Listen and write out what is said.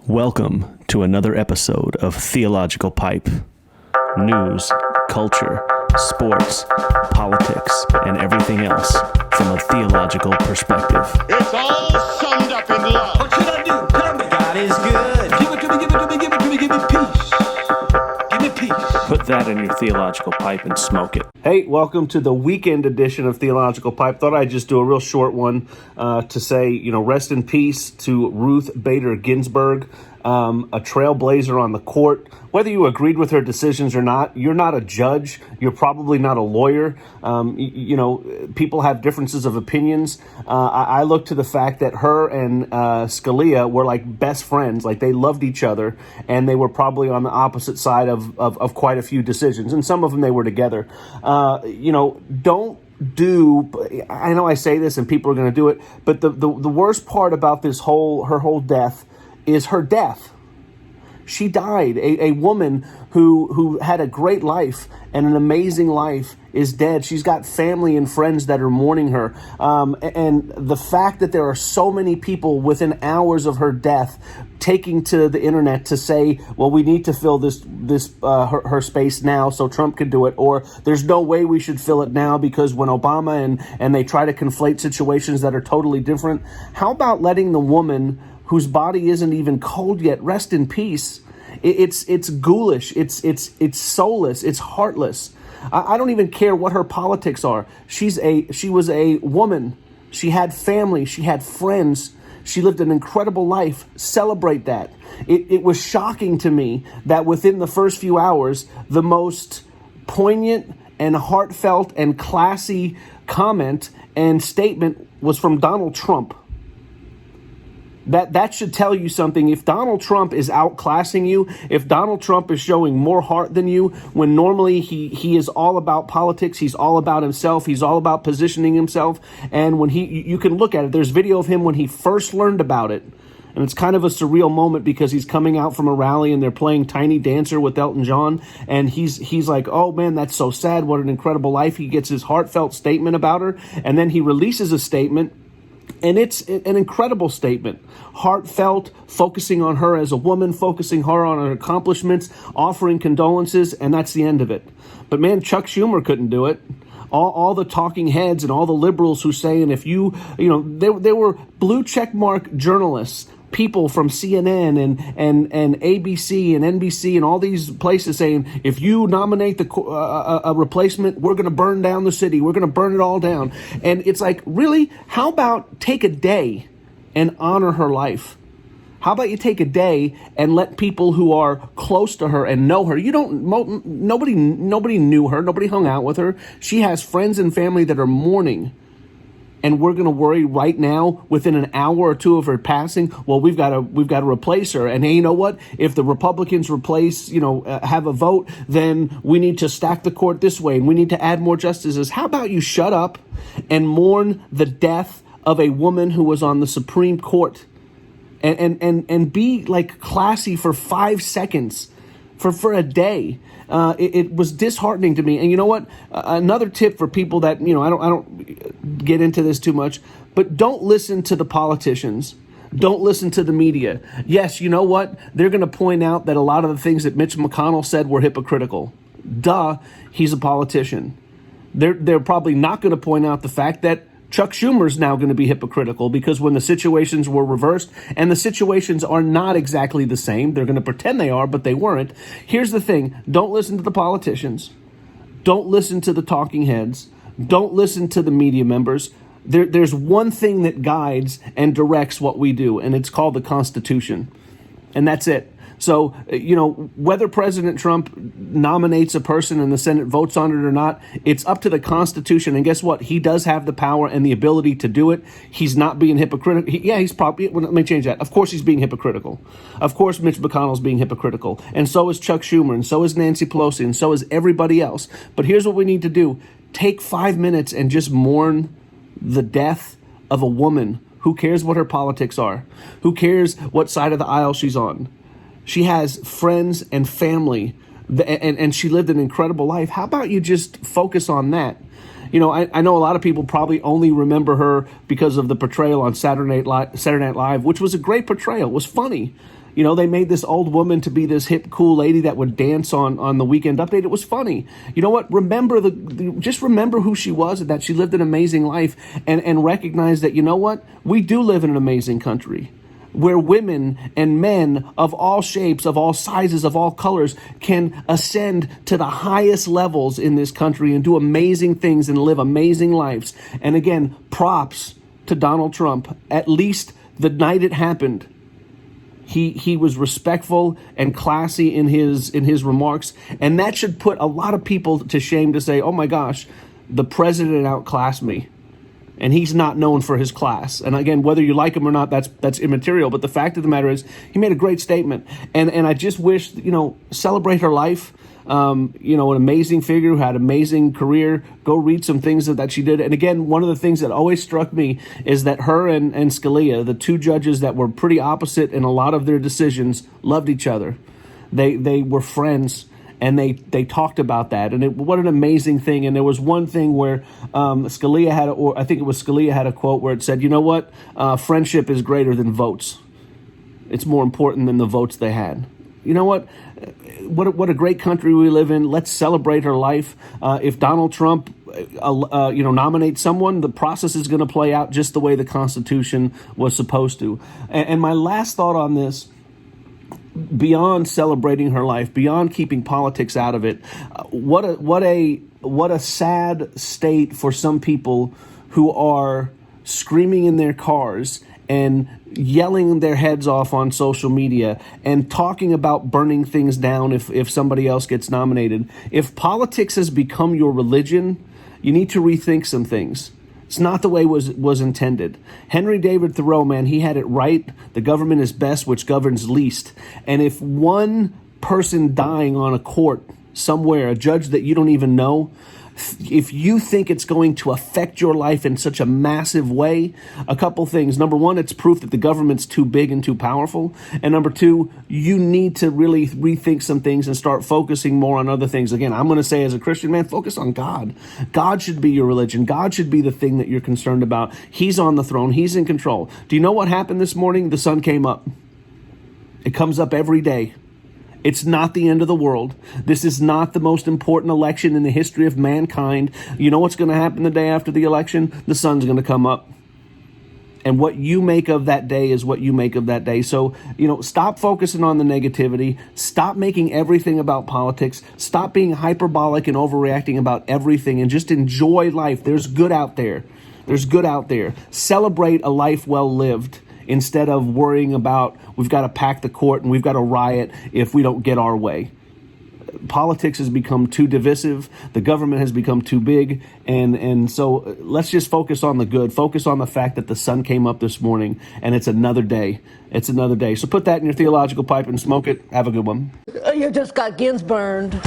Welcome to another episode of Theological Pipe. News, culture, sports, politics, and everything else from a theological perspective. It's all summed up in love. What should I do? Tell me. God is good. Give it to me, give it to me, give it to me, give me peace. Give me peace. Put that in your theological pipe and smoke it. Hey, welcome to the weekend edition of Theological Pipe. Thought I'd just do a real short one to say, rest in peace to Ruth Bader Ginsburg, a trailblazer on the court. Whether you agreed with her decisions or not, you're not a judge. You're probably not a lawyer. People have differences of opinions. I look to the fact that her and Scalia were like best friends, like they loved each other, and they were probably on the opposite side of quite a few decisions, and some of them they were together. Don't do, I know I say this and people are going to do it, but the worst part about her whole death is her death. She died. A woman who had a great life and an amazing life is dead. She's got family and friends that are mourning her. And the fact that there are so many people within hours of her death taking to the internet to say, well, we need to fill her space now so Trump can do it, or there's no way we should fill it now because when Obama and they try to conflate situations that are totally different. How about letting the woman whose body isn't even cold yet rest in peace? It's ghoulish. It's soulless. It's heartless. I don't even care what her politics are. She was a woman. She had family. She had friends. She lived an incredible life. Celebrate that. It was shocking to me that within the first few hours, the most poignant and heartfelt and classy comment and statement was from Donald Trump. That should tell you something. If Donald Trump is outclassing you, if Donald Trump is showing more heart than you, when normally he is all about politics, he's all about himself, he's all about positioning himself, and when you can look at it, there's video of him when he first learned about it, and it's kind of a surreal moment because he's coming out from a rally and they're playing Tiny Dancer with Elton John, and he's like, oh man, that's so sad, what an incredible life. He gets his heartfelt statement about her, and then he releases a statement. And it's an incredible statement, heartfelt, focusing on her as a woman, focusing her on her accomplishments, offering condolences, and that's the end of it. But man, Chuck Schumer couldn't do it. All the talking heads and all the liberals who saying if there were blue checkmark journalists, people from CNN and ABC and NBC and all these places saying, if you nominate a replacement, we're going to burn down the city. We're going to burn it all down. And it's like, really? How about take a day and honor her life? How about you take a day and let people who are close to her and know her? Nobody knew her. Nobody hung out with her. She has friends and family that are mourning. And we're going to worry right now within an hour or two of her passing. Well, we've got to replace her. And hey, you know what? If the Republicans have a vote, then we need to stack the court this way and we need to add more justices. How about you shut up and mourn the death of a woman who was on the Supreme Court and be like classy for 5 seconds for a day. It was disheartening to me. And you know what? Another tip for people that, I don't get into this too much, but don't listen to the politicians. Don't listen to the media. Yes, you know what? They're going to point out that a lot of the things that Mitch McConnell said were hypocritical. Duh, he's a politician. They're probably not going to point out the fact that Chuck Schumer's now going to be hypocritical because when the situations were reversed, and the situations are not exactly the same, they're going to pretend they are, but they weren't. Here's the thing. Don't listen to the politicians. Don't listen to the talking heads. Don't listen to the media members. There's one thing that guides and directs what we do, and it's called the Constitution. And that's it. So, whether President Trump nominates a person and the Senate votes on it or not, it's up to the Constitution. And guess what? He does have the power and the ability to do it. He's not being hypocritical. He's probably, let me change that. Of course he's being hypocritical. Of course Mitch McConnell's being hypocritical. And so is Chuck Schumer, and so is Nancy Pelosi, and so is everybody else. But here's what we need to do. Take 5 minutes and just mourn the death of a woman. Who cares what her politics are? Who cares what side of the aisle she's on? She has friends and family, and she lived an incredible life. How about you just focus on that? I know a lot of people probably only remember her because of the portrayal on Saturday Night Live, which was a great portrayal. It was funny. You know, they made this old woman to be this hip, cool lady that would dance on the Weekend Update. It was funny. You know what? Just remember who she was and that she lived an amazing life, and recognize that, you know what? We do live in an amazing country where women and men of all shapes, of all sizes, of all colors can ascend to the highest levels in this country and do amazing things and live amazing lives. And again, props to Donald Trump. At least the night it happened, he was respectful and classy in his remarks, and that should put a lot of people to shame to say, oh my gosh, the president outclassed me. And he's not known for his class. And again, whether you like him or not, that's immaterial. But the fact of the matter is, he made a great statement. And I just wish, celebrate her life. An amazing figure who had an amazing career. Go read some things that she did. And again, one of the things that always struck me is that her and Scalia, the two judges that were pretty opposite in a lot of their decisions, loved each other. They were friends. And they talked about that, and what an amazing thing. And there was one thing where Scalia had a quote where it said, you know what, friendship is greater than votes. It's more important than the votes they had. You know what a great country we live in. Let's celebrate her life. If Donald Trump nominates someone, the process is going to play out just the way the Constitution was supposed to. And my last thought on this, beyond celebrating her life, beyond keeping politics out of it, what a sad state for some people who are screaming in their cars and yelling their heads off on social media and talking about burning things down if somebody else gets nominated. If politics has become your religion, you need to rethink some things. It's not the way was intended. Henry David Thoreau, man, he had it right. The government is best which governs least. And if one person dying on a court somewhere, a judge that you don't even know, if you think it's going to affect your life in such a massive way, a couple things. Number one, it's proof that the government's too big and too powerful. And number two, you need to really rethink some things and start focusing more on other things. Again, I'm going to say as a Christian, man, focus on God. God should be your religion. God should be the thing that you're concerned about. He's on the throne. He's in control. Do you know what happened this morning? The sun came up. It comes up every day. It's not the end of the world. This is not the most important election in the history of mankind. You know what's going to happen the day after the election? The sun's going to come up. And what you make of that day is what you make of that day. So, stop focusing on the negativity. Stop making everything about politics. Stop being hyperbolic and overreacting about everything, and just enjoy life. There's good out there. Celebrate a life well lived, instead of worrying about we've got to pack the court and we've got to riot if we don't get our way. Politics has become too divisive. The government has become too big. And so let's just focus on the good. Focus on the fact that the sun came up this morning and it's another day. So put that in your theological pipe and smoke it. Have a good one. You just got Ginsburned.